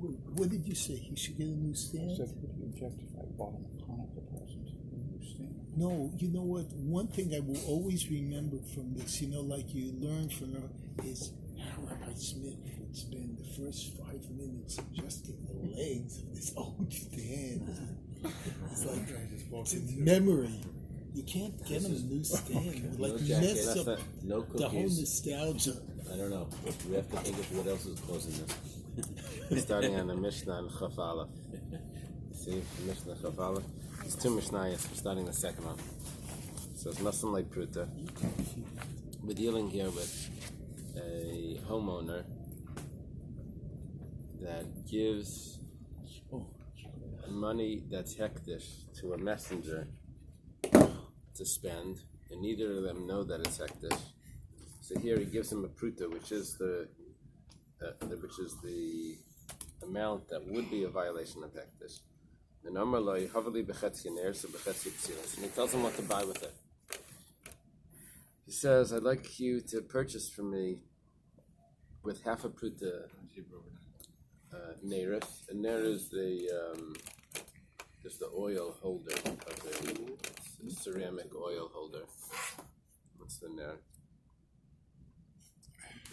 What did you say? He should get a new stand? So would he object if I bought him a Hanukkah present a new stand? No, you know what? One thing I will always remember from this, like you learn from her, is how Rabbi Smith would spend the first 5 minutes adjusting the legs of this old stand. It's like it's in memory. You can't get him a new stand. No Like jacket, mess up no the whole cookies. nostalgia. I don't know. We have to think of what else is closing this. Starting on the Mishnah and Chaf Aleph. See, Mishnah Chaf Aleph. It's 2 Mishnayos. We're starting the second one. So it's nothing like Pruta. We're dealing here with a homeowner that gives money that's hektish to a messenger to spend, and neither of them know that it's hektish. So here he gives him a pruta, which is the amount that would be a violation of hektish. And he tells him what to buy with it. He says, "I'd like you to purchase from me with half a pruta neris. And ner is the oil holder of the ceramic oil holder. What's the ner?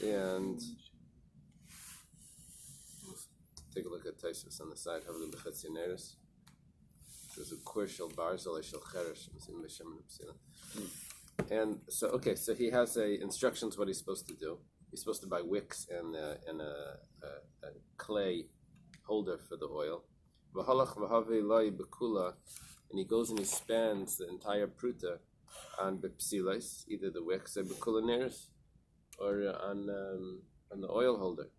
And take a look at Taisus on the side. Havli b'chetzi neris. There's a kur shel barzal shel cheresh. And so he has instructions what he's supposed to do. He's supposed to buy wicks and a clay holder for the oil. And he goes and he spends the entire pruta on bepsilas, either the wicks or bekulaneres, or on the oil holder,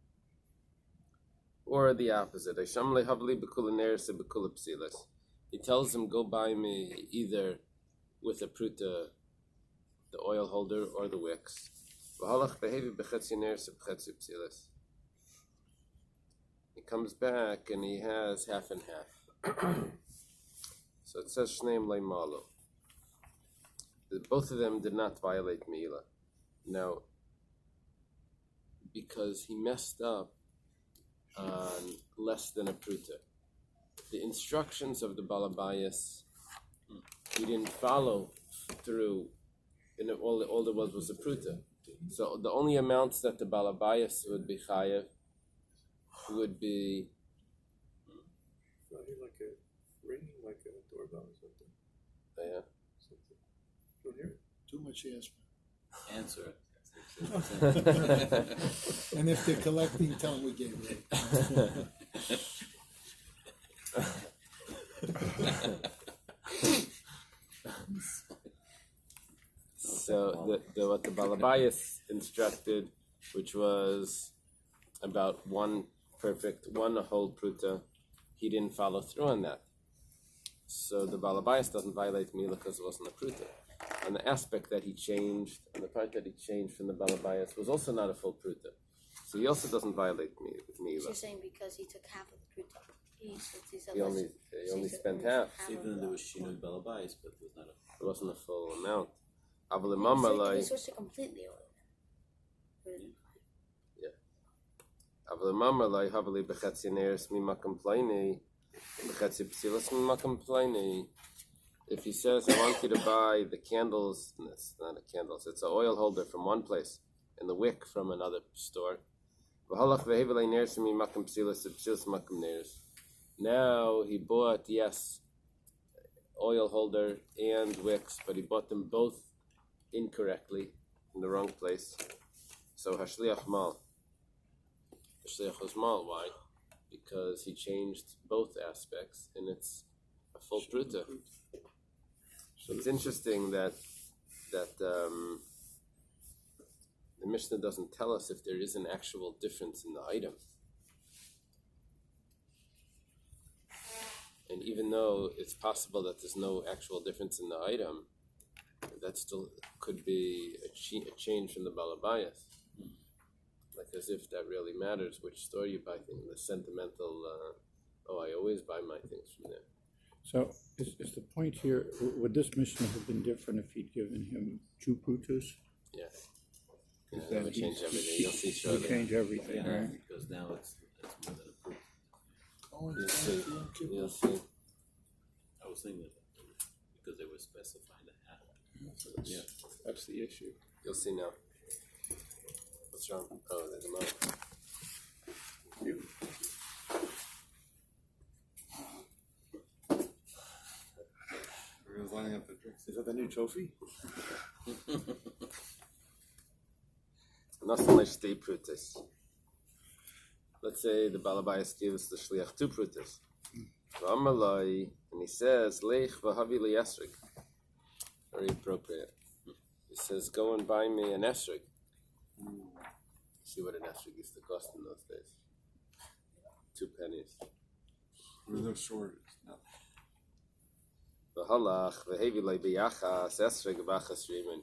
or the opposite. He tells him, go buy me either with a pruta, the oil holder, or the wicks. He comes back and he has half and half. So it says Shneim Leimalu. Both of them did not violate Meilah. Now, because he messed up on less than a pruta. The instructions of the Balabayas, he didn't follow through, and all there was a pruta. So the only amounts that the Balabayas would be chayev would be like a ringing, like a doorbell or something. Yeah. Don't hear it. Too much aspirin. Answer it. And if they're collecting, tell them we gave it. So what the Balabayas instructed, which was about one whole pruta, he didn't follow through on that. So the Balabayas doesn't violate Meilah because it wasn't a pruta. And the aspect that he changed, and the part that he changed from the Balabayas was also not a full pruta. So he also doesn't violate Meilah. So you're saying because he took half of the pruta, He only spent half. Even though there was Shinoi Balabais, but it was not a... It wasn't a full amount. They switched it completely over. Yeah. Havali b'chetzi neres mimakam pleini, b'chetzi psilas mimakam pleini. If he says, I want you to buy the candles, and it's not a candles, it's an oil holder from one place, and the wick from another store. Now he bought, yes, oil holder and wicks, but he bought them both incorrectly, in the wrong place. So hashliach mal. Hashliach was mal. Why? Because he changed both aspects, and it's a full pruta. So it's interesting that the Mishnah doesn't tell us if there is an actual difference in the item. And even though it's possible that there's no actual difference in the item, that still could be a change from the Balabayas. Like as if that really matters which store you buy things. The sentimental, I always buy my things from there. So is the point here, would this Mishnah have been different if he'd given him 2 prutas? Yeah. Is That that would change everything. You'll see It would shortly. change everything, Yeah, right? because now it's more than a proof. Oh, You'll it's see. Yom Kippur. You'll see. I was thinking that because they were specifying the hat. Yeah, that's the issue. You'll see now. What's wrong? Oh, there's a mouse. Everyone's lining up the drinks. Is that the new trophy? Nothing like stay prutis. Let's say the Balabayas gives the shliach 2 prutis. Amalai, and he says, Leich v'havi li esrig. Very appropriate. He says, go and buy me an esrig. See what an esrig used to cost in those days. 2 pennies. There's no shortage. No. V'halach v'hevi li biyachas esrig v'achas rimin.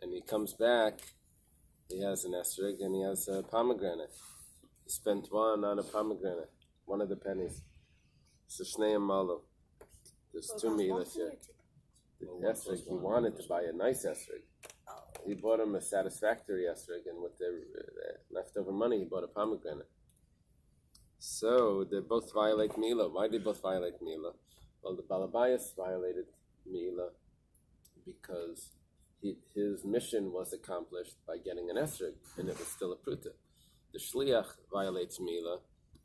And he comes back, he has an esrig and he has a pomegranate. He spent one on a pomegranate, one of the pennies. So Shneim Malu. There's 2 milas here. The esrig, he wanted to buy a nice esrig. He bought him a satisfactory esrig, and with the leftover money, he bought a pomegranate. So they both violate Meilah. Why did they both violate Meilah? Well, the Balabayas violated Meilah because his mission was accomplished by getting an esrig, and it was still a pruta. The shliach violates Meilah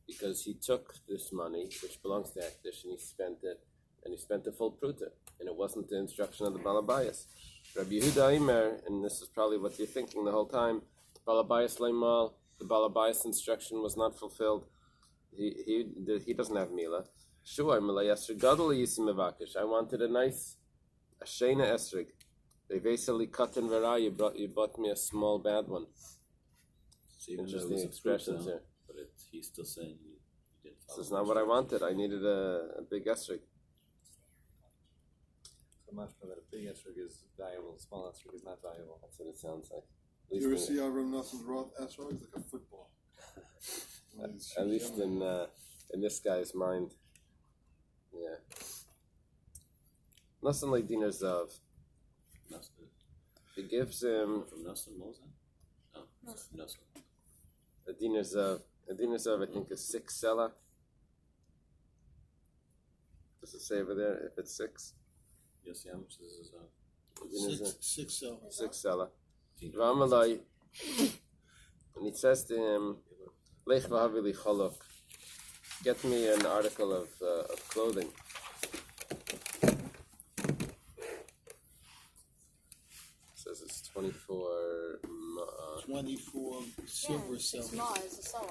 because he took this money, which belongs to Akdish, and he spent it, and he spent the full pruta, and it wasn't the instruction of the Balabayas. Rabbi Yehuda Aimer, and this is probably what you're thinking the whole time, Balabayas Leimal, the Balabayas instruction was not fulfilled. He doesn't have Meilah. Sure, Mila Esrig Gadol Yisim Mevakish. I wanted a nice, a Shena Esrig. They basically cut in Vera, you bought me a small bad one. So even though it Interesting was a expressions fruit, here. but he's still saying you didn't follow. This is not what I wanted. I needed a big esrig. So much for that. A big esrog is valuable, a small esrog is not valuable. That's what it sounds like. Did you ever see Avram Noson's Roth esrog? It's like a football. At least in this guy's mind. Yeah. Nothing like dinar zav. He gives him From Nosson Mosen? No, Nosson. a dinar zav. A dinar zav, I think, is 6 sela. Does it say over there if it's 6? You'll see how much this is. Six cell. 6 sela. V'amalai, and he says to him, Lech v'havi li cholok. Get me an article of clothing. It says it's 24 24 silver Six cell. ma is a seller.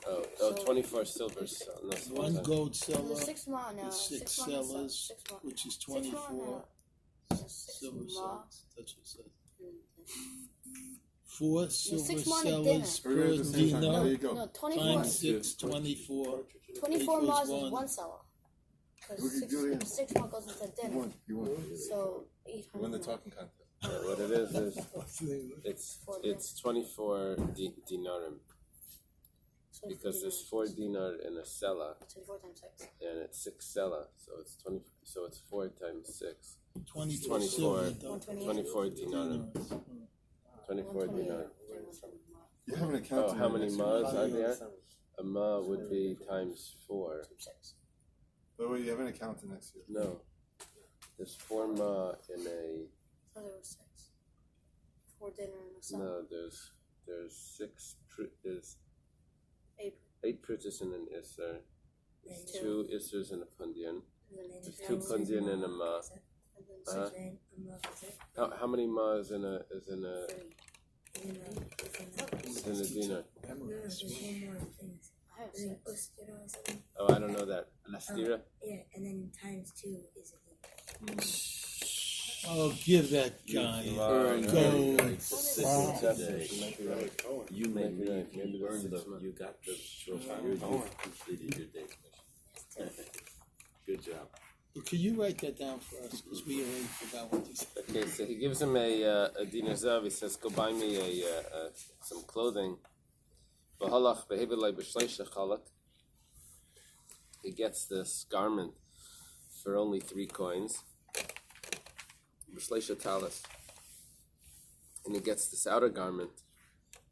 Oh, 24 silver. No, One gold cell, There's 6 ma now. with 6 ma is sellers, 6 ma. which is 6 ma 24 now. Six silver ma. cells. That's what it says. 4 silver 6 ma sellers We're per at the same time. There dinar you go. No, 24. times 6, 24. 24 ma is equals 1 seller. We Because could do it again. 6 ma goes into You dinner. won. You won. So You 800 won the ma. talking contest. What it is it's 24 dinarim So because there's 4 dinar in a sella 24 times 6. and it's 6 sella, so it's 20. So it's 4 times 6. 24 24. silver. though. 24 dinarim. Dinars. 24 dinar. You have an account. Oh, how many mas are there? A ma would be times 4. By the way, you have an accountant next year. No, there's 4 ma in a. So there was 6. 4 dinner and a seller. No, there's 6. There's 8. 8 prutas in an isser. There's 2 issers in a pundian. And then There's 2 pundian in a ma. and then How many ma is in a 3. dinar? I have 6. Oh, I don't know that. Anastira? Yeah, and then times 2 is a Oh, give that guy Right, gold. You may Maybe leave. right. Maybe You that's earned 6 the. months. You got the trophy. You completed your day's mission. Good job. Can you write that down for us? Because we already forgot what you said. Okay, so he gives him a dinar zav. He says, "Go buy me some clothing." He gets this garment for only 3 coins. B'shleisha talis. And he gets this outer garment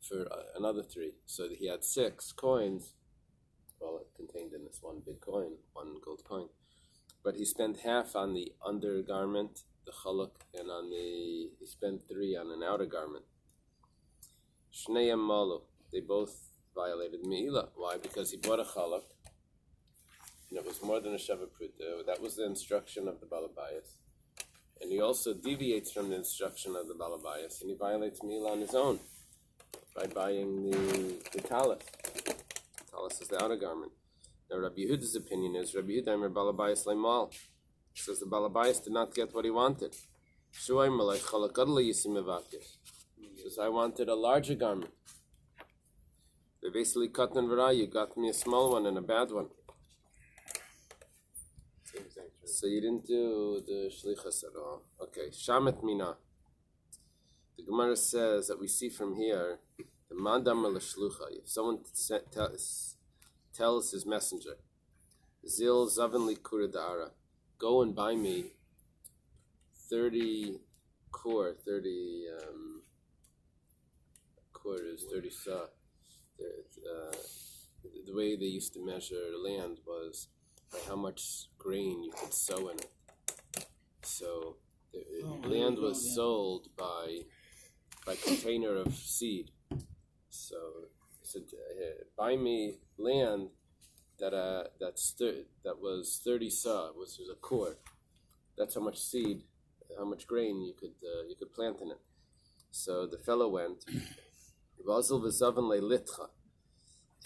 for another 3. So he had 6 coins wallet contained in this one big coin, one gold coin. But he spent half on the undergarment, the chaluk, and he spent 3 on an outer garment. Shneim malu, they both violated Meilah. Why? Because he bought a chaluk, and it was more than a shava pruta. That was the instruction of the balabayas. And he also deviates from the instruction of the balabayas, and he violates Meilah on his own by buying the talis. Talis is the outer garment. Now Rabbi Yehuda's opinion is, Rabbi Yehuda Amar balabayas leimal. He says the balabayas did not get what he wanted. Shuay malay chalakadla yisim mevakish. He says, I wanted a larger garment. Basically, katan v'ra, you got me a small one and a bad one. So you didn't do the shlichus at all. Okay, shamet mina. The Gemara says that we see from here the mandam l'shlucha. If someone tells his messenger, zil zaven likur da'ara, go and buy me 30 kur, 30 kur is 30 sa. The way they used to measure land was by how much grain you could sow in it. So land was sold by container of seed. So he said, buy me land that was 30 sa, which was a kur. That's how much seed, how much grain you could plant in it. So the fellow went,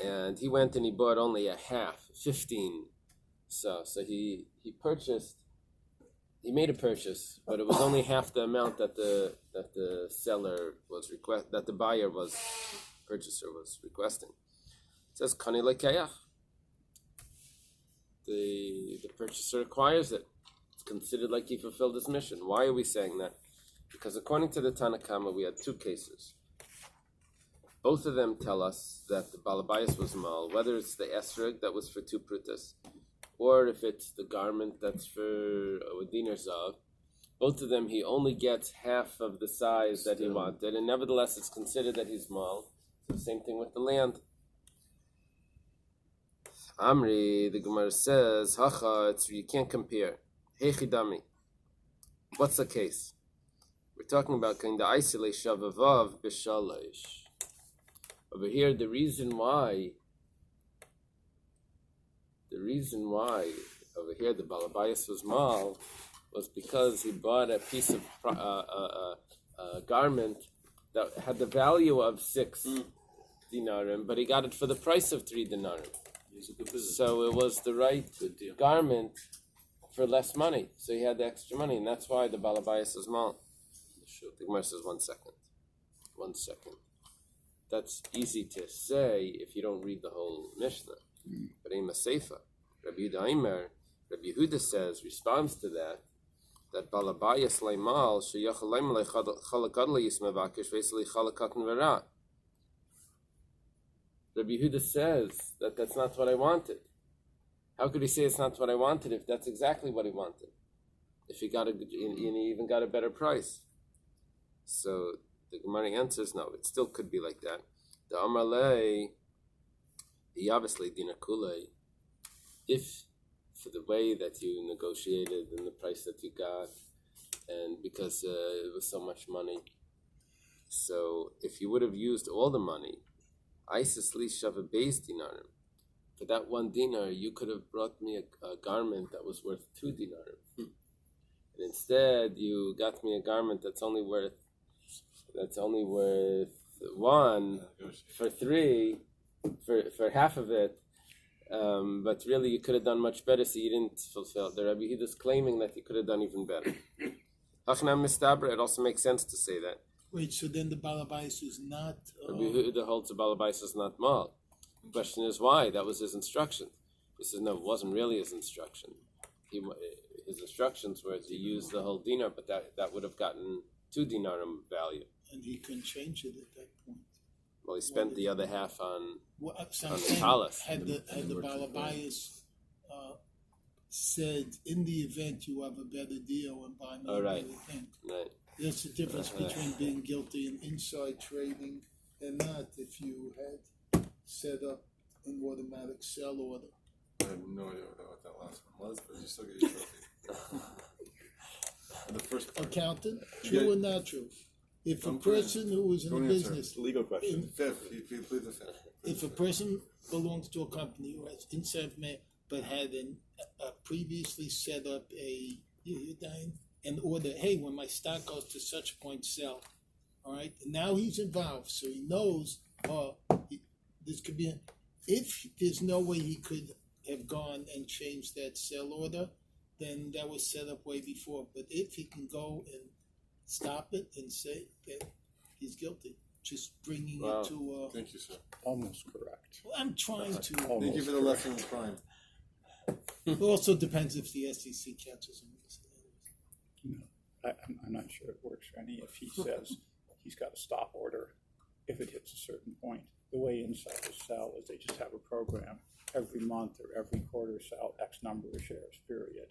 and he went and he bought only a half, 15. So he made a purchase, but it was only half the amount that the purchaser was requesting. It says kani lekeach. The purchaser acquires it. It's considered like he fulfilled his mission. Why are we saying that? Because according to the Tanna Kama, we had 2 cases. Both of them tell us that the balabayas was mal, whether it's the esrog that was for 2 prutas, or if it's the garment that's for a dinar zav. Both of them, he only gets half of the size that he wanted, and nevertheless it's considered that he's mal. So same thing with the land. Amri, the Gemara says, hacha, you can't compare. Hechidami. What's the case? We're talking about kind of isolate shavavav b'shalish. Over here, the reason why over here the balabayas was mal was because he bought a piece of garment that had the value of 6 dinarim, but he got it for the price of 3 dinarim. So it was the right garment for less money. So he had the extra money, and that's why the balabayas is mal. The Gemara says, 1 second. That's easy to say if you don't read the whole Mishnah. But in Maseifa, Rabbi Yehuda says, responds to that balabayas leimal sheyachal leimal chalakadla yismevakish veseli chalakatan vera. Rabbi Yehuda says that that's not what I wanted. How could he say it's not what I wanted if that's exactly what he wanted? If he even got a better price. So the Gemara answers, no, it still could be like that. The Amarlei, the obviously Dina Kulei, if for the way that you negotiated and the price that you got, and because it was so much money, so if you would have used all the money, Isis li shava beis dinarim, for that 1 dinar, you could have brought me a garment that was worth 2 dinarim. And instead, you got me a garment that's only worth 1 for 3, for half of it, but really you could have done much better, so you didn't fulfill. The Rabbi Yehuda's claiming that you could have done even better. It also makes sense to say that. Wait, so then the balabayas is not... Rabbi Yehuda holds the balabayas is not mal. The question is why? That was his instruction. He says, no, it wasn't really his instruction. His instructions were to use the whole dinar, but that would have gotten 2 dinarim value. And he couldn't change it at that point. Well, he spent the other half on the talis. Had the balabayas said, in the event you have a better deal and buy me a better thing. Right. There's a difference between being guilty in inside trading and not if you had set up an automatic sell order. I have no idea what that last one was, but you still get your trophy. And the first part. Accountant, Yeah. true or not true? If a Don't put it- person who is in don't a answer. business, Legal question. Fifth, you plead the fifth. if a person belongs to a company who has inside man but had previously set up an order, hey, when my stock goes to such point, sell. All right, and now he's involved, so he knows. This could be. If there's no way he could have gone and changed that sell order, then that was set up way before. But if he can go and stop it and say that he's guilty, just bringing Wow. it to. Thank you, sir. Almost correct. Well, I'm trying to. Thank you for the lesson in crime. It also depends if the SEC catches him. I'm not sure it works for any if he says he's got a stop order if it hits a certain point. The way insiders sell is they just have a program every month or every quarter sell X number of shares, period.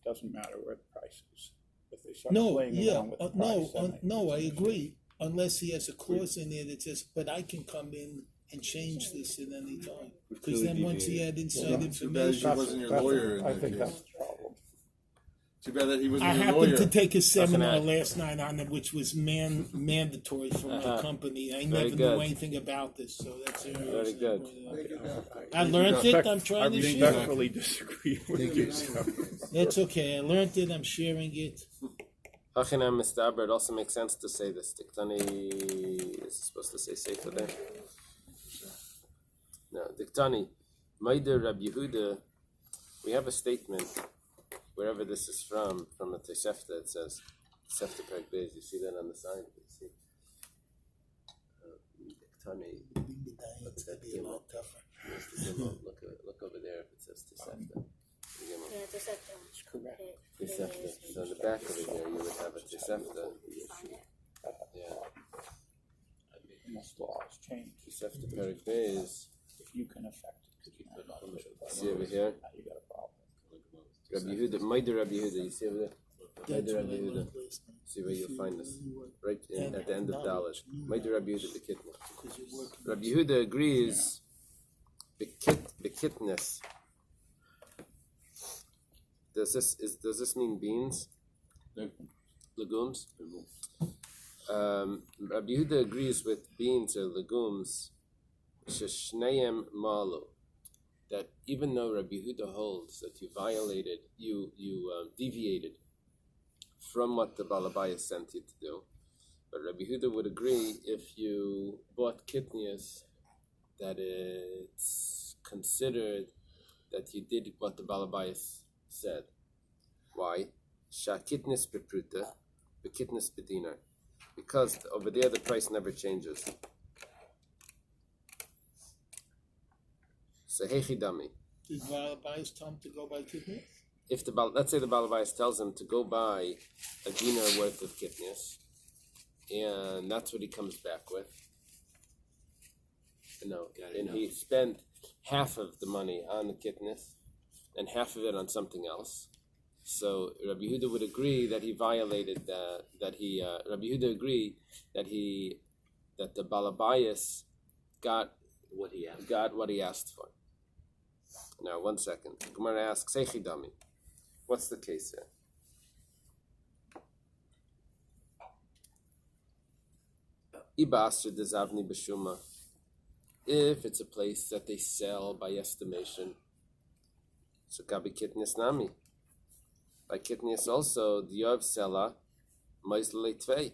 Doesn't matter where the price is. If they start No, playing yeah, around with the price, then they- no, I agree. Unless he has a clause in there that says, but I can come in and change this at any time. Because then once he had inside Yeah. Too bad he information, wasn't your That's- lawyer in I that think case. that's the problem. Too bad that he wasn't I your happened lawyer. to take a seminar Listen, last night on it, which was mandatory for my company. I Very never good. knew anything about this, so that's the only Very reason good. I brought it up. I I learned it. I'm I trying to share. respectfully disagree with you. That's okay. I learned it. I'm sharing it. Hachinam Mistaber, it also makes sense to say this. Diktani is supposed to say Sefer there. No, Diktani, Meidah Rab Yehuda, we have a statement, wherever this is from a Tosefta, it says, Tosefta Perek Beis, you see that on the side? You see? Diktani, It's gonna be a lot tougher. look over there if it says Tosefta. Yeah, just have to. Correct. Tosefta. So in the back of it there, you would have a Tosefta. Yeah. Unless law has changed. Tosefta Perek Beis. If you can affect it, because you cannot push it. See over here? Now you got a problem. Rabbi Yehuda, Meidah Rabbi Yehuda, you see over there? That's Meidah what I Rabbi Yehuda. learned last night. See where you'll If find you- this. you work- Right in, at the end of Dalit. Meidah Rabbi Yehuda Bekitna. because you're working Rabbi Yehuda agrees. Bekitness. Does this mean beans? Legumes? Rabbi Yehuda agrees with beans or legumes. Sheshneim malu. That even though Rabbi Yehuda holds that you deviated from what the Balabaya sent you to do, but Rabbi Yehuda would agree if you bought kitnias that it's considered that you did what the Balabaya said. Why? Shakitnis bepruta, bekitnis bedinar. Because over there the price never changes. So hechidami. Did Balabais tell him to go by kidney? If let's say the Balabais tells him to go buy a dinar worth of kitnias, and that's what he comes back with. No, and he spent half of the money on the kitnias and half of it on something else. So Rabbi Yehuda would agree that he violated Rabbi Yehuda agree that the Balabayas got what he asked for. Now, 1 second. Gemara asks, Eichidami, what's the case here? Ibasra dezavni b'shuma. If it's a place that they sell by estimation, so gabi kitnis nami. By kitnis also, diyav sela maizle tvei.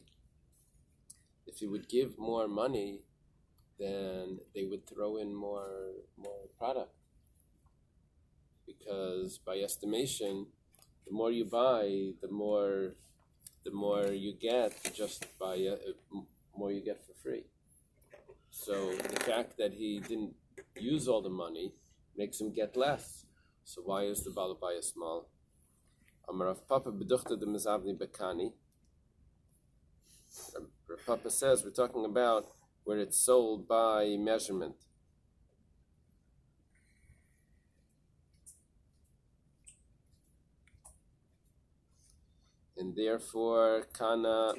If you would give more money, then they would throw in more product. Because by estimation, the more you buy, the more you get just by more you get for free. So the fact that he didn't use all the money makes him get less. So why is the balabaya small? Amarav Papa beduchta de mezavni bekani. Rav Papa says we're talking about where it's sold by measurement. And therefore, kana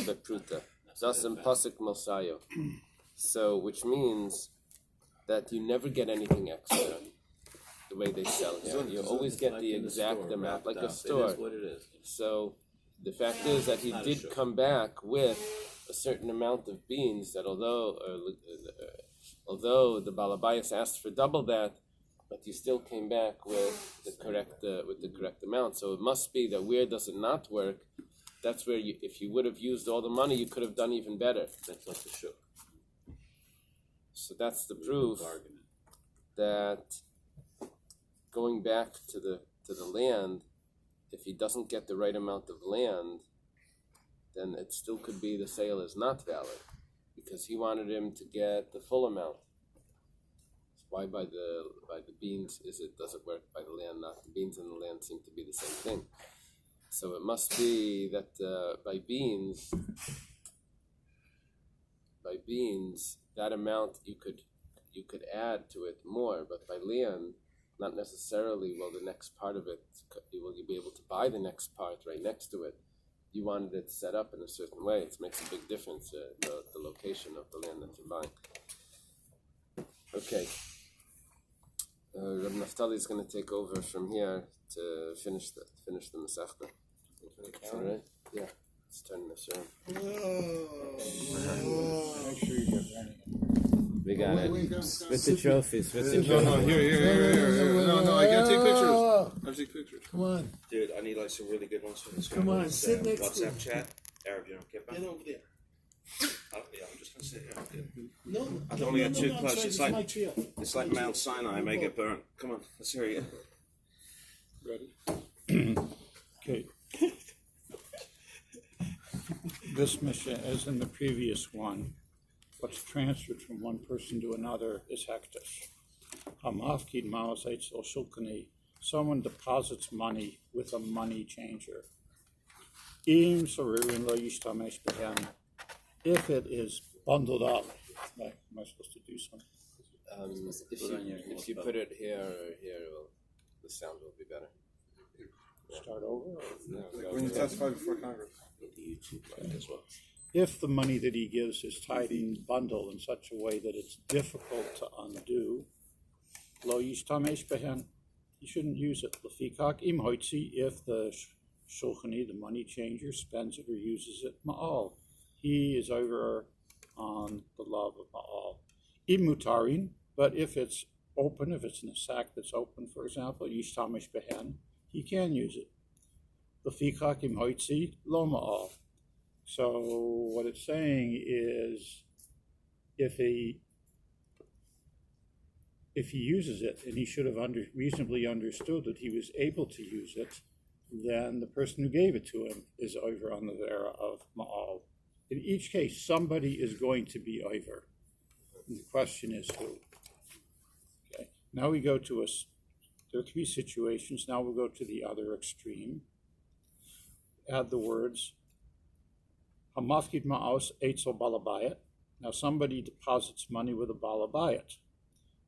bepruta. Zasam pasuk mosayo. So, which means that you never get anything extra. The way they sell here, you always get the exact amount, like a store. It is what it is. So, the fact is that he did come back with a certain amount of beans. That although the Balabayas asked for double that, but he still came back with the correct amount. So it must be that where does it not work? That's where if you would have used all the money, you could have done even better. That's like the shuk. So that's the proof that going back to the land, if he doesn't get the right amount of land, then it still could be the sale is not valid because he wanted him to get the full amount. Why by the beans does it work by the land not? The beans and the land seem to be the same thing. So it must be that by beans that amount you could add to it more, but by land not necessarily. Well, the next part of it, will you be able to buy the next part right next to it? You wanted it set up in a certain way. It makes a big difference, the location of the land that you're buying. Okay. Reb Naftali is going to take over from here to finish the Masechta. All right? Yeah. Let's turn this around. Make sure you get ready. We got it. With the trophies. With the No, trophies. here. No, I gotta take pictures. I gotta take pictures. Come on, Dude, I need like some really good ones for this. Come on, sit next to WhatsApp him. chat. Arab, you don't get back. get over there. Yeah, I'm just gonna sit here. No, I don't wanna get too I'm close. sorry, It's this like- is my trio. It's like Mount Sinai. I may get burnt. Come on, let's hear it. Ready? Okay. This mission, as in the previous one, what's transferred from one person to another is hektish. Hamafkid ma'asaitz o shulkani. Someone deposits money with a money changer. Im sarurin lo yishtamesh b'hem. If it is bundled up, like, am I supposed to do something? If you put it here or here, the sound will be better. Start over? Or? No, When you testify before Congress. If the money that he gives is tied in bundle in such a way that it's difficult to undo, lo yishtamesh behen, you shouldn't use it. Lefikak im hoitzi, if the shulchani, the money changer, spends it or uses it, ma'al, he is over on the love of ma'al. Im mutarin, but if it's open, if it's in a sack that's open, for example, yishtamesh behen, he can use it. Lefikak im hoitzi, lo ma'al. So what it's saying is, if he uses it, and he should have reasonably understood that he was able to use it, then the person who gave it to him is over on the vera of ma'al. In each case, somebody is going to be over. And the question is who. Okay. Now we go to there are three situations. Now we'll go to the other extreme. Add the words Hamafkid ma'os eitzel balabayat. Now somebody deposits money with a balabayat.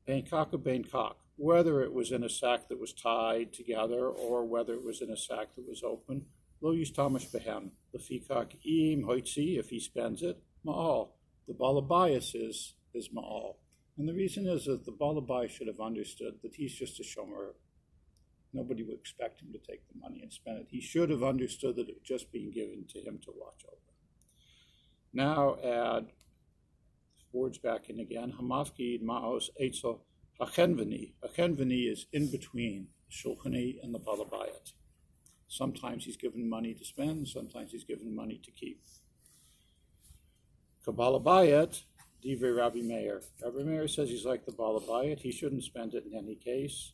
Bein kak or bein kak. Whether it was in a sack that was tied together or whether it was in a sack that was open. Lo yishtamash behem. Lefikak im hoitzi, if he spends it, ma'al. The balabayas is ma'al. And the reason is that the balabai should have understood that he's just a shomer. Nobody would expect him to take the money and spend it. He should have understood that it was just being given to him to watch over. Now add words back in again. Hamafkid ma'os eitzel hachenveni. Hachenveni is in between the shulchani and the balabayat. Sometimes he's given money to spend, sometimes he's given money to keep. Kabalabayat, divrei Rabbi Meir. Rabbi Meir says he's like the balabayat. He shouldn't spend it in any case.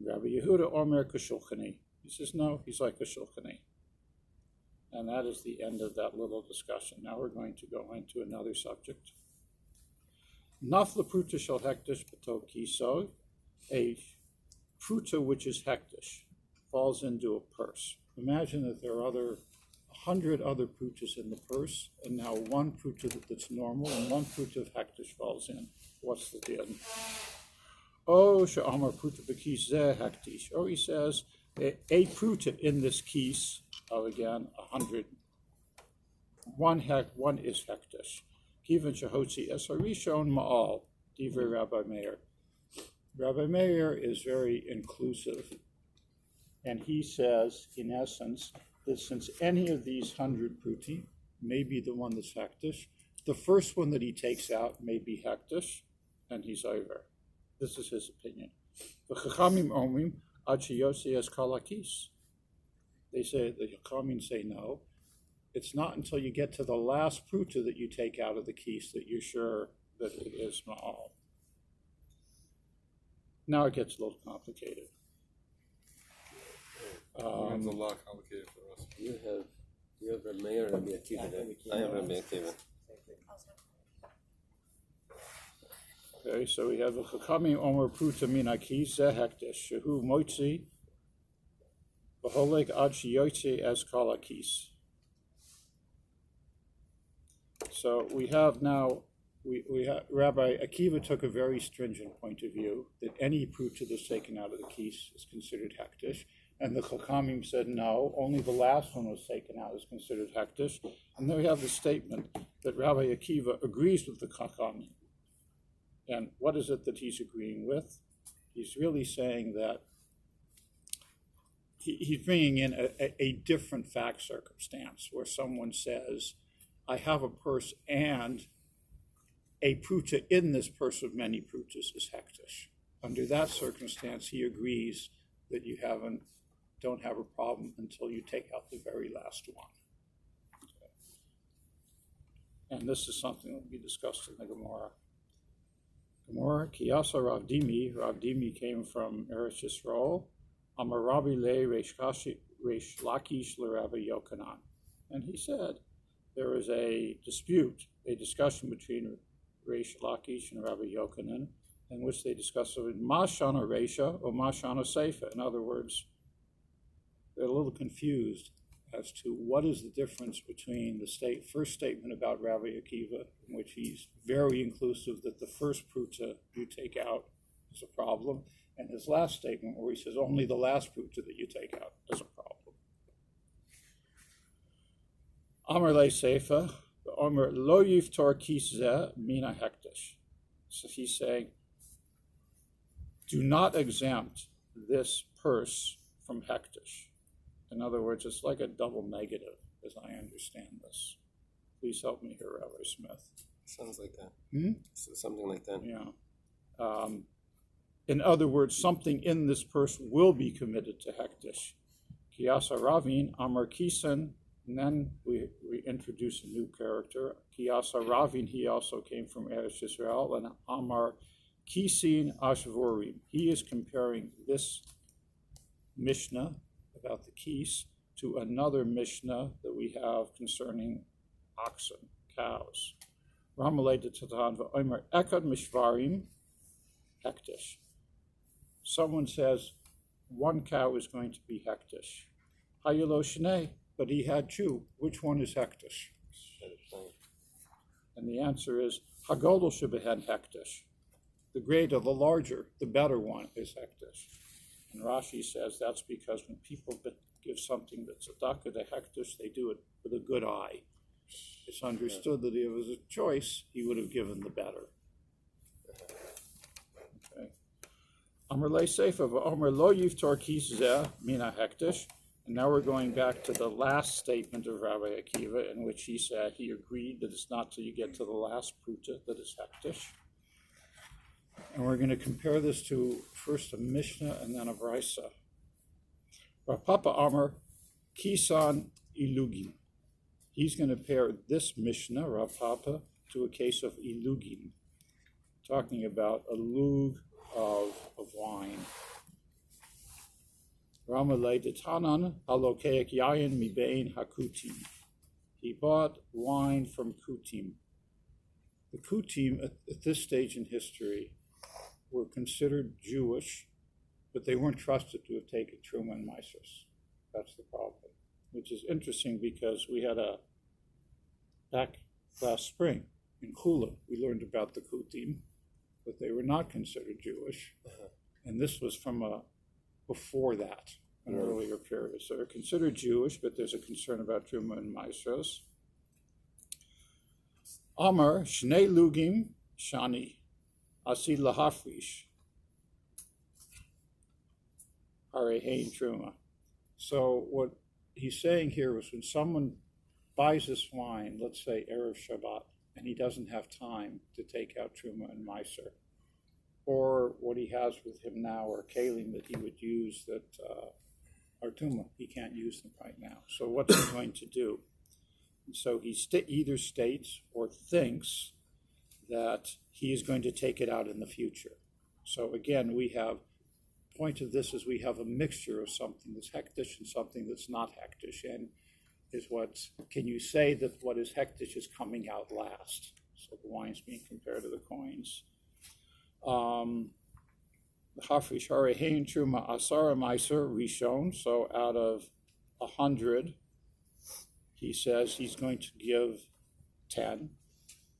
Rabbi Yehuda omer kashulchani. He says no, he's like a shulchani. And that is the end of that little discussion. Now we're going to go into another subject. Nafla pruta shel hektish b'to kiso, a pruta which is hektish, falls into a purse. Imagine that there are 100 other prutas in the purse, and now one pruta that's normal and one pruta of hektish falls in. What's the deal? Oh, she'amar pruta b'kis zeh hektish. Oh, he says, a pruta in this kis, again, 100. One is hektish. Kivan Shahotzi Es Harishon Ma'al, Divrei Rabbi Meir. Rabbi Meir is very inclusive, and he says, in essence, that since any of these 100 pruti may be the one that's hektish, the first one that he takes out may be hektish, and he's over. This is his opinion. V'chachamim omrim ad sheyotze es kol hakis. They say, the Chachamim say no. It's not until you get to the last pruta that you take out of the keys that you're sure that it is ma'al. Now it gets a little complicated. It's a lot complicated for us. You have Rabbi Meir and Rabbi Akiva there. I have Rabbi Akiva. Okay, so we have a Chachamim Omer Pruta Min Hakis Zeh Hektish Shehu Moitzi V'Holeg Ad Sheyotze Es Kol Hakis. So we have now, we have, Rabbi Akiva took a very stringent point of view that any pruta that's taken out of the keys is considered hektish, and the Chachamim said no, only the last one was taken out is considered hektish. And then we have the statement that Rabbi Akiva agrees with the Chachamim. And what is it that he's agreeing with? He's really saying that he's bringing in a different fact circumstance where someone says, I have a purse and a pruta in this purse of many prutas is hektish. Under that circumstance, he agrees that you don't have a problem until you take out the very last one. Okay. And this is something that will be discussed in the Gemara. Gemara, Kiyasa Rav Dimi came from Eretz Yisrael, Amar Rabbi Le Reish Lakish LeRabbi Yochanan. And he said, there is a discussion between Reish Lakish and Rabbi Yochanan, in which they discuss Mashana Reisha or Mashana Seifa. In other words, they're a little confused as to what is the difference between the first statement about Rabbi Akiva, in which he's very inclusive that the first pruta you take out is a problem, and his last statement where he says only the last pruta that you take out is a problem. Amar le Seifa, Amar lo yiftor kiseh mina hektish. So he's saying, do not exempt this purse from hektish. In other words, it's like a double negative, as I understand this. Please help me here, Rabbi Smith. Sounds like that. Something like that. Yeah. In other words, something in this purse will be committed to hektish. Kiyasa Ravin, Amar Kisan, and then we introduce a new character. Kiyasa Ravin, he also came from Eretz Yisrael, and Amar Kisin Ashvorim. He is comparing this Mishnah about the keys to another Mishnah that we have concerning oxen, cows. Ramalei de Tatan v'omer ekad mishvarim hektish. Someone says one cow is going to be hektish. Hayilo shnei, but he had two. Which one is hektish? And the answer is hagodol shebehen hektish. The greater, the larger, the better one is hektish. And Rashi says that's because when people give something that's a tzedakah to hektish, they do it with a good eye. It's understood that if it was a choice, he would have given the better. Okay. Amar le Seifa v'Amar lo yiftor kiseh mina hektish. And now we're going back to the last statement of Rabbi Akiva, in which he said he agreed that it's not till you get to the last pruta that is hektish. And we're going to compare this to first a Mishnah and then a Brisa. Rav Papa Amar Kisan Ilugin. He's going to pair this Mishnah, Rav Papa, to a case of Ilugin, talking about a lug of wine. Ramalei Detanan Halokeik Yayin Mibein Hakutim. He bought wine from Kutim. The Kutim at this stage in history were considered Jewish, but they weren't trusted to have taken Truma and Meisos. That's the problem, which is interesting because we had back last spring in Chula, we learned about the Kutim, but they were not considered Jewish. And this was from before that, an earlier period. So they're considered Jewish, but there's a concern about Truma and Meisos. Amar Shnei Lugim Shani Asi Lahafrish Harehein Truma. So what he's saying here was when someone buys this wine, let's say Erev Shabbat, and he doesn't have time to take out Truma and Meiser, or what he has with him now are kalim that he would use that are Truma. He can't use them right now. So what's he going to do? And so he either states or thinks that he is going to take it out in the future. So again, we have, point of this is we have a mixture of something that's hektish and something that's not hektish, and is what, can you say that what is hektish is coming out last? So the wine's being compared to the coins. Hafrish harehein truma asara meiser rishon. So out of 100, he says he's going to give 10%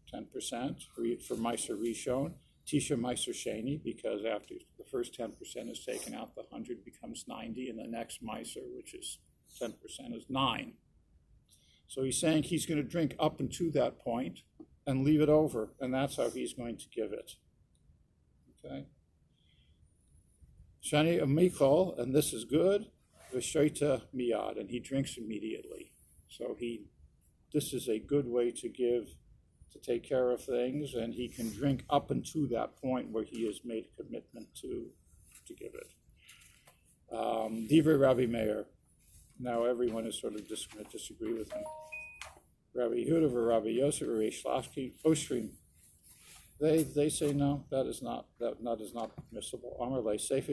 for meiser rishon. Tisha meiser sheni, because after the first 10% is taken out, the 100 becomes 90, and the next meiser, which is 10%, is 9. So he's saying he's going to drink up until that point and leave it over, and that's how he's going to give it. Okay. Shani Amikol, and this is good, Veshoita Miyad, and he drinks immediately. So this is a good way to take care of things, and he can drink up until that point where he has made a commitment to give it. Divrei Rabbi Meir. Now everyone is sort of going to disagree with him. Rabbi Yehuda, Rabbi Yosef, Rabbi Shlashki, Oshrim. They say no, that is not permissible. Amar le Sefer